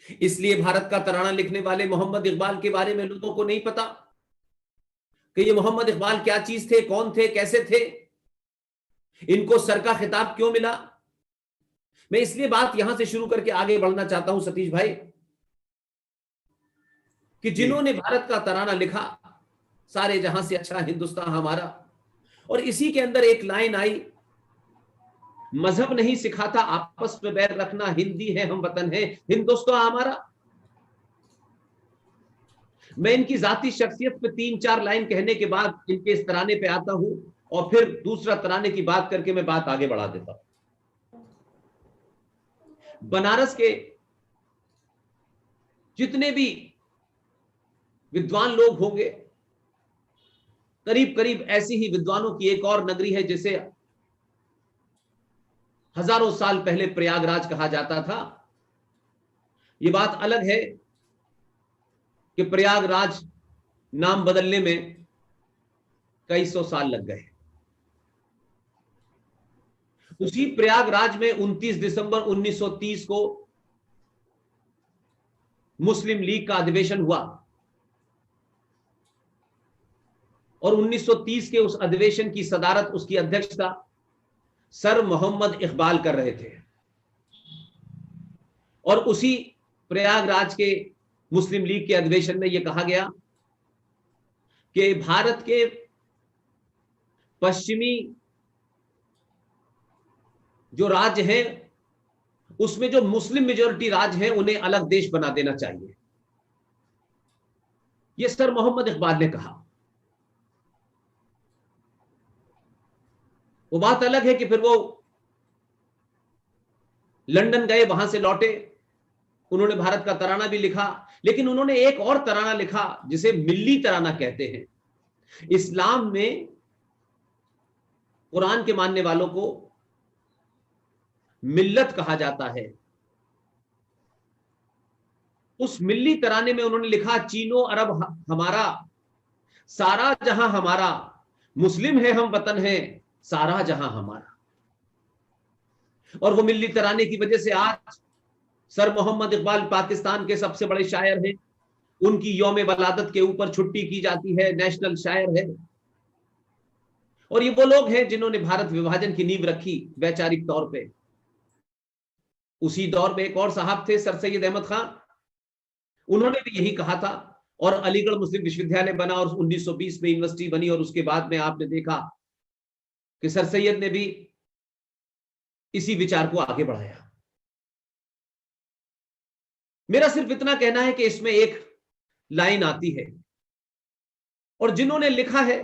इसलिए भारत का तराना लिखने वाले मोहम्मद इकबाल के बारे में लोगों को नहीं पता कि ये मोहम्मद इकबाल क्या चीज थे, कौन थे, कैसे थे, इनको सर का खिताब क्यों मिला। मैं इसलिए बात यहां से शुरू करके आगे बढ़ना चाहता हूं सतीश भाई, कि जिन्होंने भारत का तराना लिखा, सारे जहां से अच्छा हिंदुस्तान हमारा, और इसी के अंदर एक लाइन आई, मजहब नहीं सिखाता आपस में बैर रखना, हिंदी है हम वतन है हिंदुस्तान हमारा। मैं इनकी जाती शख्सियत पे 3-4 लाइन कहने के बाद इनके इस तराने पे आता हूं, और फिर दूसरा तराने की बात करके मैं बात आगे बढ़ा देता हूं। बनारस के जितने भी विद्वान लोग होंगे, करीब करीब ऐसी ही विद्वानों की एक और नगरी है जिसे हजारों साल पहले प्रयागराज कहा जाता था। यह बात अलग है कि प्रयागराज नाम बदलने में कई सौ साल लग गए। उसी प्रयागराज में 29 दिसंबर 1930 को मुस्लिम लीग का अधिवेशन हुआ, और 1930 के उस अधिवेशन की सदारत, उसकी अध्यक्षता सर मोहम्मद इकबाल कर रहे थे। और उसी प्रयागराज के मुस्लिम लीग के अधिवेशन में यह कहा गया कि भारत के पश्चिमी जो राज्य हैं उसमें जो मुस्लिम मेजॉरिटी राज्य हैं उन्हें अलग देश बना देना चाहिए। यह सर मोहम्मद इकबाल ने कहा। वो बात अलग है कि फिर वो लंदन गए, वहां से लौटे, उन्होंने भारत का तराना भी लिखा, लेकिन उन्होंने एक और तराना लिखा जिसे मिल्ली तराना कहते हैं। इस्लाम में कुरान के मानने वालों को मिल्लत कहा जाता है। उस मिल्ली तराने में उन्होंने लिखा, चीनो अरब हमारा, सारा जहां हमारा, मुस्लिम है हम वतन है सारा जहां हमारा। और वो मिल्ली तराने की वजह से आज सर मोहम्मद इकबाल पाकिस्तान के सबसे बड़े शायर हैं। उनकी यौम वलादत के ऊपर छुट्टी की जाती है, नेशनल शायर है। और ये वो लोग हैं जिन्होंने भारत विभाजन की नींव रखी वैचारिक तौर पे। उसी दौर में एक और साहब थे, सर सैयद अहमद खान, उन्होंने भी यही कहा था। और अलीगढ़ मुस्लिम विश्वविद्यालय बना और 1920 में यूनिवर्सिटी बनी, और उसके बाद में आपने देखा कि सर सैयद ने भी इसी विचार को आगे बढ़ाया। मेरा सिर्फ इतना कहना है कि इसमें एक लाइन आती है, और जिन्होंने लिखा है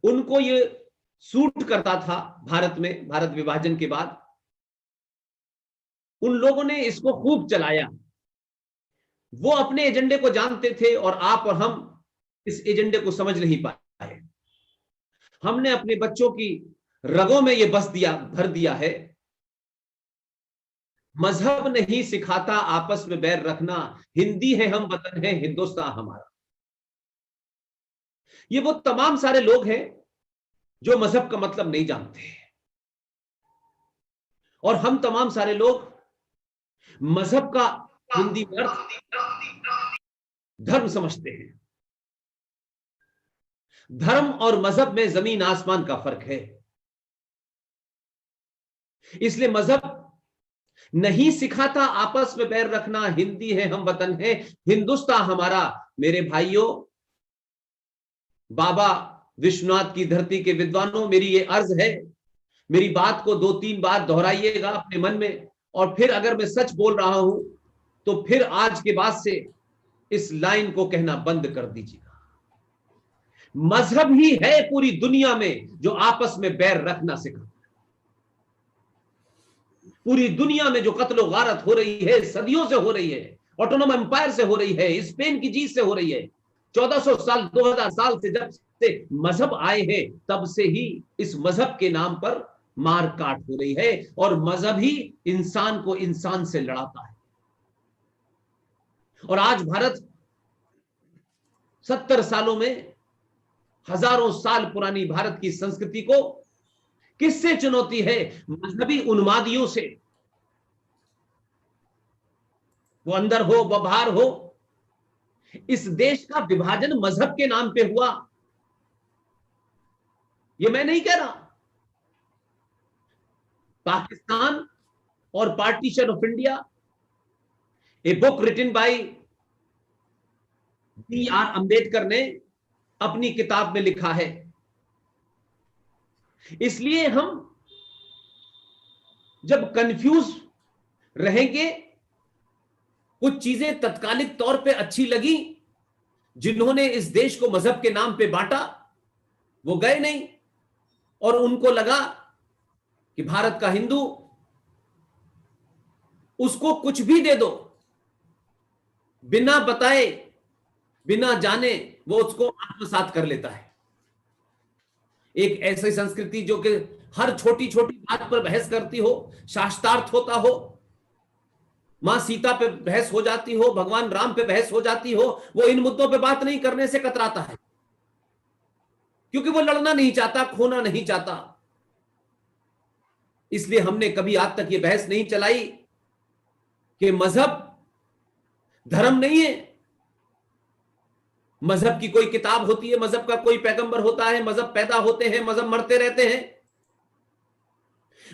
उनको ये सूट करता था भारत में, भारत विभाजन के बाद उन लोगों ने इसको खूब चलाया। वो अपने एजेंडे को जानते थे और आप और हम इस एजेंडे को समझ नहीं पाए। हमने अपने बच्चों की रगों में ये बस दिया, भर दिया है, मजहब नहीं सिखाता आपस में बैर रखना, हिंदी है हम वतन है हिंदुस्तान हमारा। ये वो तमाम सारे लोग हैं जो मजहब का मतलब नहीं जानते, और हम तमाम सारे लोग मजहब का हिंदी में अर्थ धर्म समझते हैं। धर्म और मजहब में जमीन आसमान का फर्क है। इसलिए मजहब नहीं सिखाता आपस में बैर रखना, हिंदी है हम वतन है हिंदुस्तान हमारा। मेरे भाइयों, बाबा विश्वनाथ की धरती के विद्वानों, मेरी ये अर्ज है, मेरी बात को 2-3 बार दोहराइएगा अपने मन में, और फिर अगर मैं सच बोल रहा हूं तो फिर आज के बाद से इस लाइन को कहना बंद कर दीजिएगा। मजहब ही है पूरी दुनिया में जो आपस में बैर रखना सिखाता है। पूरी दुनिया में जो कत्लो गारत हो रही है, सदियों से हो रही है, ऑटोनोम एम्पायर से हो रही है, स्पेन की जीत से हो रही है, 1400 साल 2000 साल से जब से मजहब आए हैं तब से ही इस मजहब के नाम पर मार काट हो रही है, और मजहब ही इंसान को इंसान से लड़ाता है। और आज भारत 70 सालों में हजारों साल पुरानी भारत की संस्कृति को किससे चुनौती है? मजहबी उन्मादियों से। वो अंदर हो व बाहर हो। इस देश का विभाजन मजहब के नाम पे हुआ, ये मैं नहीं कह रहा। पाकिस्तान और partition of India, a book written by B.R. Ambedkar ने अपनी किताब में लिखा है। इसलिए हम जब कंफ्यूज रहेंगे, कुछ चीजें तत्कालिक तौर पे अच्छी लगी, जिन्होंने इस देश को मजहब के नाम पे बांटा वो गए नहीं, और उनको लगा कि भारत का हिंदू, उसको कुछ भी दे दो, बिना बताए बिना जाने वो उसको आत्मसात कर लेता है। एक ऐसी संस्कृति जो कि हर छोटी छोटी बात पर बहस करती हो, शास्त्रार्थ होता हो, मां सीता पे बहस हो जाती हो, भगवान राम पे बहस हो जाती हो, वो इन मुद्दों पे बात नहीं करने से कतराता है, क्योंकि वो लड़ना नहीं चाहता, खोना नहीं चाहता। इसलिए हमने कभी आज तक ये बहस नहीं चलाई कि मजहब धर्म नहीं है। मजहब की कोई किताब होती है, मजहब का कोई पैगंबर होता है, मजहब पैदा होते हैं, मजहब मरते रहते हैं।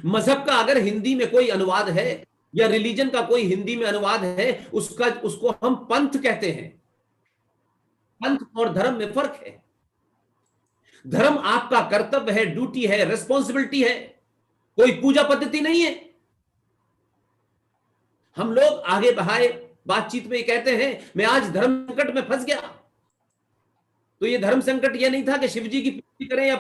मजहब का अगर हिंदी में कोई अनुवाद है या रिलीजन का कोई हिंदी में अनुवाद है, उसको हम पंथ कहते हैं। पंथ और धर्म में फर्क है। धर्म आपका कर्तव्य है, ड्यूटी है, रिस्पॉन्सिबिलिटी है, कोई पूजा पद्धति नहीं है। हम लोग आगे बढ़ाए बातचीत में कहते हैं मैं आज धर्म संकट में फंस गया, तो ये धर्म संकट ये नहीं था कि शिव जी की पूजा करें या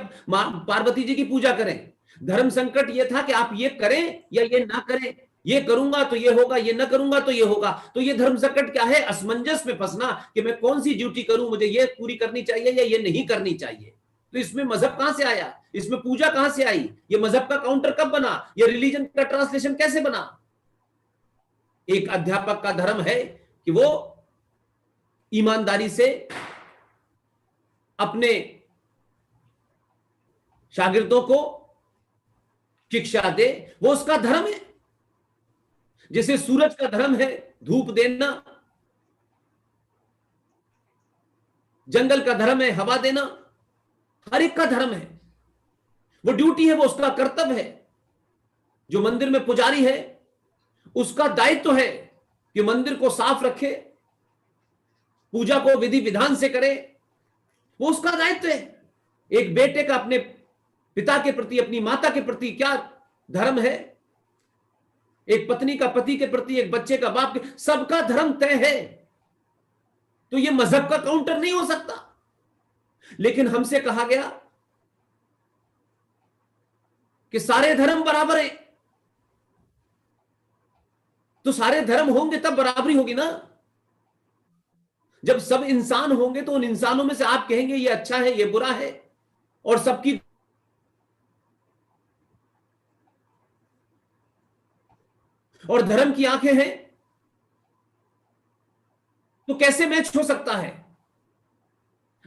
पार्वती जी की पूजा करें। धर्म संकट ये था कि आप ये करें या ये ना करें, ये करूंगा तो ये होगा, ये ना करूंगा तो ये होगा। तो ये धर्म संकट क्या है? असमंजस में फंसना कि मैं कौन सी ड्यूटी करूं, मुझे ये पूरी करनी चाहिए या ये नहीं करनी चाहिए। तो इसमें मजहब कहां से आया, इसमें पूजा कहां से आई, ये मजहब का काउंटर कब बना, ये रिलीजन का ट्रांसलेशन कैसे बना? एक अध्यापक का धर्म है कि वो ईमानदारी से अपने शागिर्दों को शिक्षा दे, वो उसका धर्म है। जैसे सूरज का धर्म है धूप देना, जंगल का धर्म है हवा देना, हर एक का धर्म है, वो ड्यूटी है, वो उसका कर्तव्य है। जो मंदिर में पुजारी है उसका दायित्व है कि मंदिर को साफ रखे, पूजा को विधि विधान से करे, वो उसका दायित्व है। एक बेटे का अपने पिता के प्रति, अपनी माता के प्रति क्या धर्म है, एक पत्नी का पति के प्रति, एक बच्चे का बाप के, सबका धर्म तय है। तो ये मजहब का काउंटर नहीं हो सकता। लेकिन हमसे कहा गया कि सारे धर्म बराबर हैं, तो सारे धर्म होंगे तब बराबरी होगी ना। जब सब इंसान होंगे तो उन इंसानों में से आप कहेंगे ये अच्छा है, ये बुरा है, और सबकी और धर्म की आंखें हैं, तो कैसे मैच हो सकता है?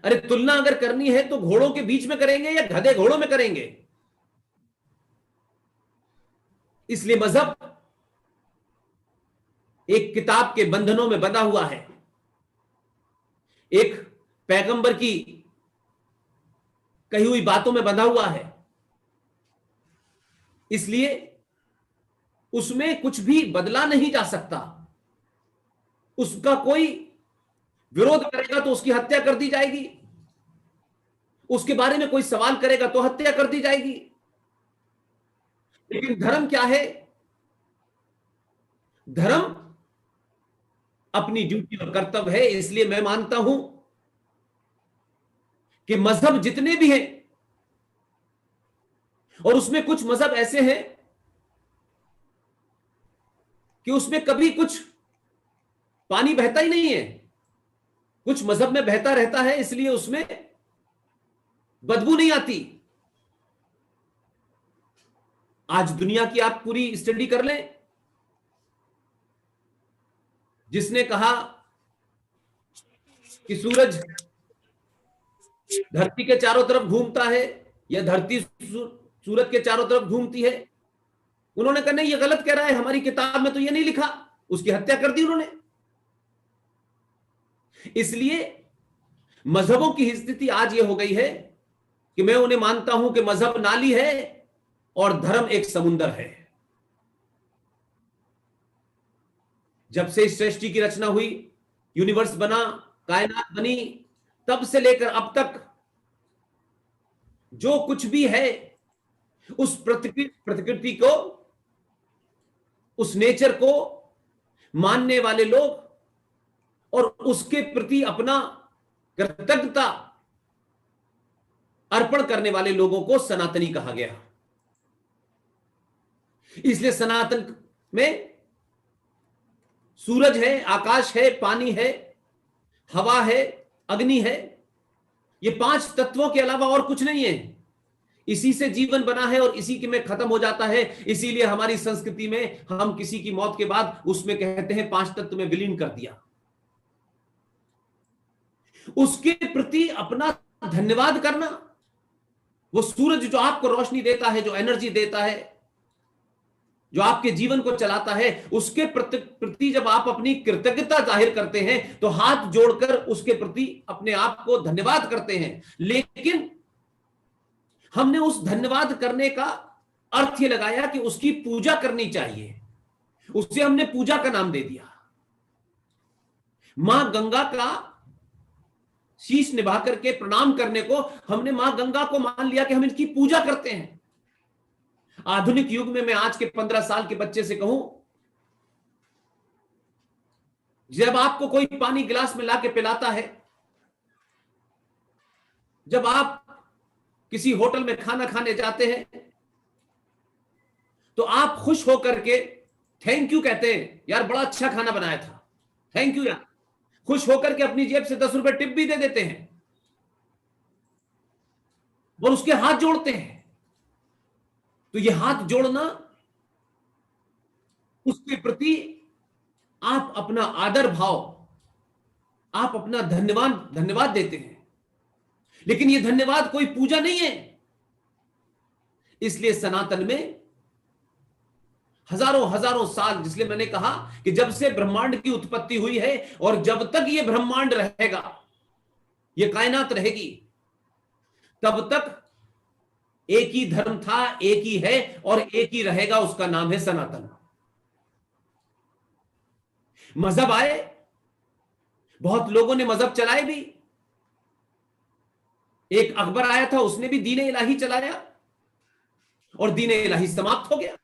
अरे तुलना अगर करनी है तो घोड़ों के बीच में करेंगे या गधे घोड़ों में करेंगे? इसलिए मजहब एक किताब के बंधनों में बंधा हुआ है, एक पैगंबर की कही हुई बातों में बंधा हुआ है। इसलिए उसमें कुछ भी बदला नहीं जा सकता। उसका कोई विरोध करेगा तो उसकी हत्या कर दी जाएगी, उसके बारे में कोई सवाल करेगा तो हत्या कर दी जाएगी। लेकिन धर्म क्या है? धर्म अपनी ड्यूटी और कर्तव्य है। इसलिए मैं मानता हूं कि मजहब जितने भी हैं, और उसमें कुछ मजहब ऐसे हैं कि उसमें कभी कुछ पानी बहता ही नहीं है, कुछ मजहब में बहता रहता है, इसलिए उसमें बदबू नहीं आती। आज दुनिया की आप पूरी स्टडी कर लें, जिसने कहा कि सूरज धरती के चारों तरफ घूमता है या धरती सूरज के चारों तरफ घूमती है, उन्होंने कहा नहीं ये गलत कह रहा है, हमारी किताब में तो ये नहीं लिखा, उसकी हत्या कर दी उन्होंने। इसलिए मजहबों की स्थिति आज यह हो गई है कि मैं उन्हें मानता हूं कि मजहब नाली है और धर्म एक समुंदर है। जब से इस सृष्टि की रचना हुई, यूनिवर्स बना, कायनात बनी, तब से लेकर अब तक जो कुछ भी है, उस प्रकृति को, उस नेचर को मानने वाले लोग और उसके प्रति अपना कृतज्ञता अर्पण करने वाले लोगों को सनातनी कहा गया। इसलिए सनातन में सूरज है, आकाश है, पानी है, हवा है, अग्नि है, ये 5 तत्वों के अलावा और कुछ नहीं है। इसी से जीवन बना है और इसी के में खत्म हो जाता है। इसीलिए हमारी संस्कृति में हम किसी की मौत के बाद उसमें कहते हैं 5 तत्व में विलीन कर दिया। उसके प्रति अपना धन्यवाद करना, वो सूरज जो आपको रोशनी देता है, जो एनर्जी देता है, जो आपके जीवन को चलाता है, उसके प्रति जब आप अपनी कृतज्ञता जाहिर करते हैं तो हाथ जोड़कर उसके प्रति अपने आप को धन्यवाद करते हैं। लेकिन हमने उस धन्यवाद करने का अर्थ यह लगाया कि उसकी पूजा करनी चाहिए, उससे हमने पूजा का नाम दे दिया। मां गंगा का शीश निभा करके प्रणाम करने को हमने मां गंगा को मान लिया कि हम इनकी पूजा करते हैं। आधुनिक युग में मैं आज के 15 साल के बच्चे से कहूं, जब आपको कोई पानी गिलास में लाके पिलाता है, जब आप किसी होटल में खाना खाने जाते हैं, तो आप खुश होकर के थैंक यू कहते हैं, यार बड़ा अच्छा खाना बनाया था, थैंक यू यार। खुश होकर के अपनी जेब से 10 रुपए टिप भी दे देते हैं और उसके हाथ जोड़ते हैं। तो ये हाथ जोड़ना, उसके प्रति आप अपना आदर भाव, आप अपना धन्यवाद देते हैं। लेकिन ये धन्यवाद कोई पूजा नहीं है। इसलिए सनातन में हजारों हजारों साल, जिसलिए मैंने कहा कि जब से ब्रह्मांड की उत्पत्ति हुई है और जब तक ये ब्रह्मांड रहेगा, ये कायनात रहेगी, तब तक एक ही धर्म था, एक ही है और एक ही रहेगा, उसका नाम है सनातन। मजहब आए, बहुत लोगों ने मजहब चलाए भी। एक अकबर आया था, उसने भी दीन इलाही चलाया और दीन इलाही समाप्त हो गया।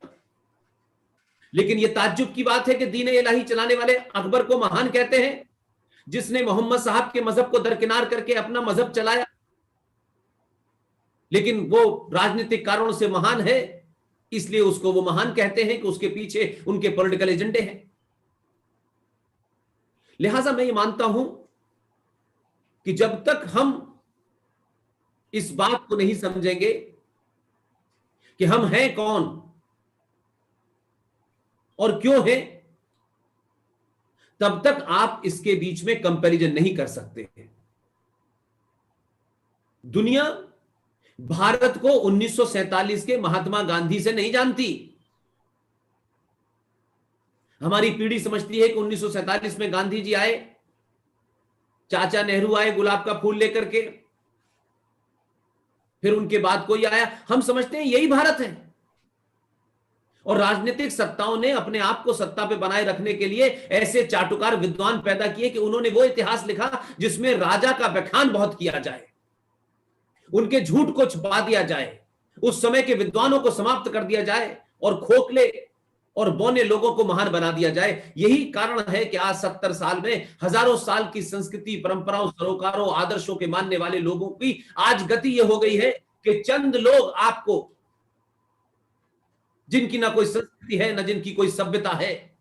लेकिन यह ताज्जुब की बात है कि दीन इलाही चलाने वाले अकबर को महान कहते हैं, जिसने मोहम्मद साहब के मजहब को दरकिनार करके अपना मजहब चलाया। लेकिन वो राजनीतिक कारणों से महान है, इसलिए उसको वो महान कहते हैं कि उसके पीछे उनके पॉलिटिकल एजेंडे हैं। लिहाजा मैं ये मानता हूं कि जब तक हम इस बात को नहीं समझेंगे कि हम हैं कौन और क्यों हैं, तब तक आप इसके बीच में कंपैरिजन नहीं कर सकते। दुनिया भारत को 1947 के महात्मा गांधी से नहीं जानती। हमारी पीढ़ी समझती है कि 1947 में गांधी जी आए, चाचा नेहरू आए गुलाब का फूल लेकर के, फिर उनके बाद कोई आया। हम समझते हैं यही भारत है। और राजनीतिक सत्ताओं ने अपने आप को सत्ता पे बनाए रखने के लिए ऐसे चाटुकार विद्वान पैदा किए कि उन्होंने वो इतिहास लिखा जिसमें राजा का व्याख्यान बहुत किया जाए, उनके झूठ को छुपा दिया जाए, उस समय के विद्वानों को समाप्त कर दिया जाए और खोखले और बौने लोगों को महान बना दिया जाए। यही कारण है कि आज 70 साल में हजारों साल की संस्कृति, परंपराओं, सरोकारों, आदर्शों के मानने वाले लोगों की आज गति यह हो गई है कि चंद लोग आपको, जिनकी ना कोई संस्कृति है, ना जिनकी कोई सभ्यता है,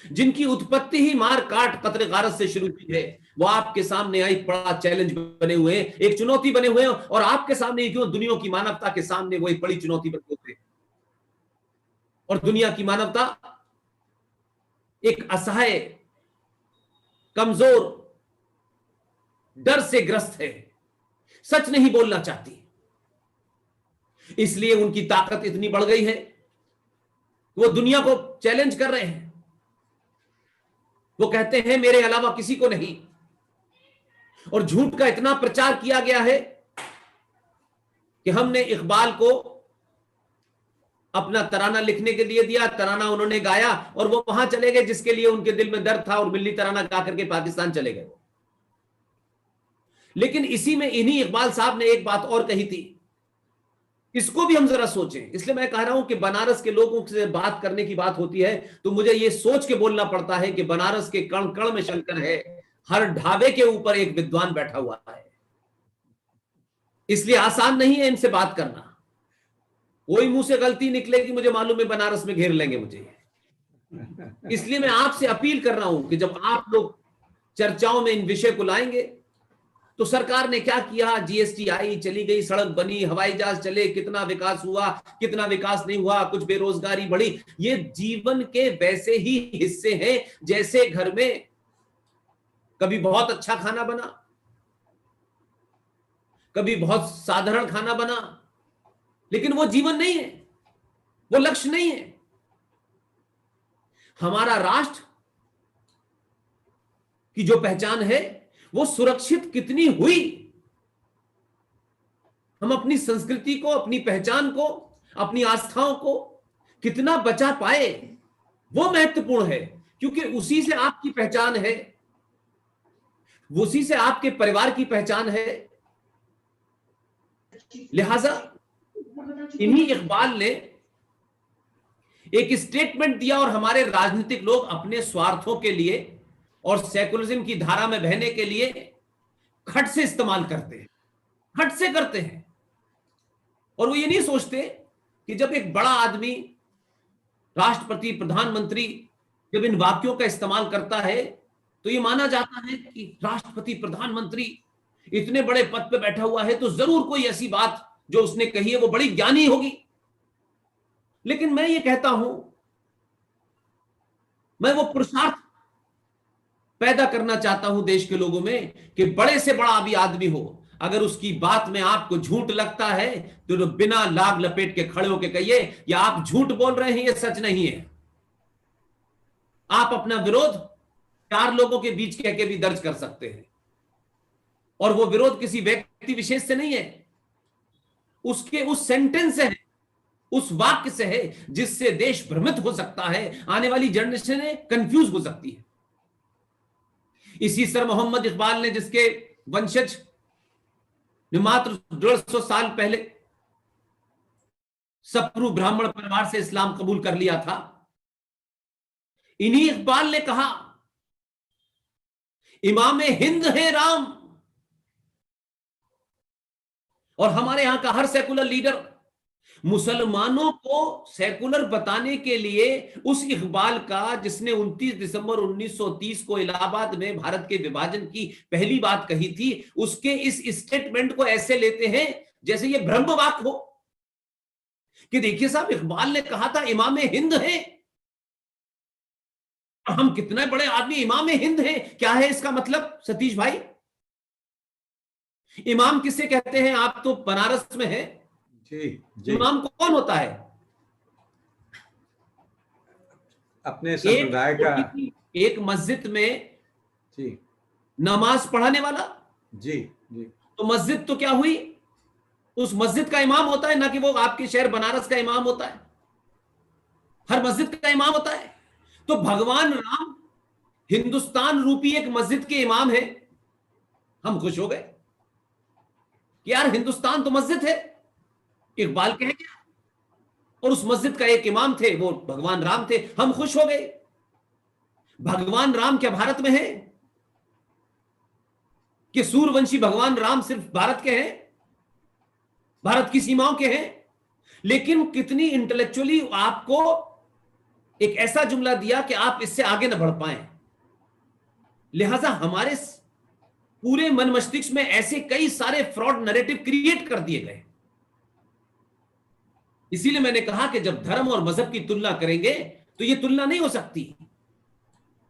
जिनकी उत्पत्ति ही मार काट कत्ल गारत से शुरू हुई है, वो आपके सामने एक बड़ा चैलेंज बने हुए हैं, एक चुनौती बने हुए हैं। और आपके सामने क्यों, दुनिया की मानवता के सामने वो एक बड़ी चुनौती बने हुए हैं। और दुनिया की मानवता एक असहाय, कमजोर, डर से ग्रस्त है, सच नहीं बोलना चाहती। इसलिए उनकी ताकत इतनी बढ़ गई है, वो दुनिया को चैलेंज कर रहे हैं। वो कहते हैं मेरे अलावा किसी को नहीं। और झूठ का इतना प्रचार किया गया है कि हमने इकबाल को अपना तराना लिखने के लिए दिया, तराना उन्होंने गाया और वो वहां चले गए जिसके लिए उनके दिल में दर्द था, और मिल्ली तराना गा करके पाकिस्तान चले गए। लेकिन इसी में इन्हीं इकबाल साहब ने एक बात और कही थी, इसको भी हम जरा सोचें। इसलिए मैं कह रहा हूं कि बनारस के लोगों से बात करने की बात होती है तो मुझे यह सोच के बोलना पड़ता है कि बनारस के कण कण में शंकर है, हर ढाबे के ऊपर एक विद्वान बैठा हुआ है। इसलिए आसान नहीं है इनसे बात करना। कोई मुंह से गलती निकलेगी मुझे मालूम है बनारस में घेर लेंगे मुझे। इसलिए मैं आपसे अपील कर रहा हूं कि जब आप लोग चर्चाओं में इन विषय को लाएंगे तो सरकार ने क्या किया, जीएसटी आई, चली गई, सड़क बनी, हवाई जहाज चले, कितना विकास हुआ, कितना विकास नहीं हुआ, कुछ बेरोजगारी बढ़ी, ये जीवन के वैसे ही हिस्से हैं जैसे घर में कभी बहुत अच्छा खाना बना, कभी बहुत साधारण खाना बना, लेकिन वो जीवन नहीं है, वो लक्ष्य नहीं है। हमारा राष्ट्र की जो पहचान है वो सुरक्षित कितनी हुई, हम अपनी संस्कृति को, अपनी पहचान को, अपनी आस्थाओं को कितना बचा पाए, वो महत्वपूर्ण है, क्योंकि उसी से आपकी पहचान है, उसी से आपके परिवार की पहचान है। लिहाजा इन्हीं इकबाल ने एक स्टेटमेंट दिया और हमारे राजनीतिक लोग अपने स्वार्थों के लिए और सेकुलरिज्म की धारा में बहने के लिए खट से इस्तेमाल करते हैं, खट से करते हैं। और वो ये नहीं सोचते कि जब एक बड़ा आदमी, राष्ट्रपति, प्रधानमंत्री जब इन वाक्यों का इस्तेमाल करता है तो ये माना जाता है कि राष्ट्रपति, प्रधानमंत्री इतने बड़े पद पे बैठा हुआ है तो जरूर कोई ऐसी बात जो उसने कही है वो बड़ी ज्ञानी होगी। लेकिन मैं ये कहता हूं, मैं वो पुरुषार्थ पैदा करना चाहता हूं देश के लोगों में कि बड़े से बड़ा भी आदमी हो, अगर उसकी बात में आपको झूठ लगता है तो बिना लाग लपेट के खड़े होकर कहिए या आप झूठ बोल रहे हैं, ये सच नहीं है। आप अपना विरोध 4 लोगों के बीच कह के भी दर्ज कर सकते हैं, और वो विरोध किसी व्यक्ति विशेष से नहीं है, उसके उस सेंटेंस से है, उस वाक्य से है जिससे देश भ्रमित हो सकता है, आने वाली जनरेशन कंफ्यूज हो सकती है। इसी सर मोहम्मद इकबाल ने, जिसके वंशज ने मात्र 150 साल पहले सप्रू ब्राह्मण परिवार से इस्लाम कबूल कर लिया था, इन्हीं इकबाल ने कहा, इमामे हिंद है राम। और हमारे यहां का हर सेकुलर लीडर मुसलमानों को सेकुलर बताने के लिए उस इकबाल का, जिसने 29 दिसंबर 1930 को इलाहाबाद में भारत के विभाजन की पहली बात कही थी, उसके इस स्टेटमेंट को ऐसे लेते हैं जैसे ये ब्रह्मवाक हो कि देखिए साहब, इकबाल ने कहा था इमामे हिंद है, हम कितने बड़े आदमी इमामे हिंद हैं। क्या है इसका मतलब सतीश भाई? इमाम किसे कहते हैं? आप तो बनारस में हैं जी, जी। इमाम कौन होता है? अपने समुदाय का एक मस्जिद में जी नमाज पढ़ाने वाला। जी जी। तो मस्जिद तो क्या हुई, उस मस्जिद का इमाम होता है, ना कि वो आपके शहर बनारस का इमाम होता है। हर मस्जिद का इमाम होता है। तो भगवान राम हिंदुस्तान रूपी एक मस्जिद के इमाम है। हम खुश हो गए कि यार हिंदुस्तान तो मस्जिद है, इकबाल कह गया, और उस मस्जिद का एक इमाम थे, वो भगवान राम थे। हम खुश हो गए। भगवान राम क्या भारत में है कि सूर्यवंशी भगवान राम सिर्फ भारत के हैं, भारत की सीमाओं के हैं? लेकिन कितनी इंटेलेक्चुअली आपको एक ऐसा जुमला दिया कि आप इससे आगे न बढ़ पाए। लिहाजा हमारे पूरे मन मस्तिष्क में ऐसे कई सारे फ्रॉड नैरेटिव क्रिएट कर दिए गए। इसीलिए मैंने कहा कि जब धर्म और मजहब की तुलना करेंगे तो यह तुलना नहीं हो सकती।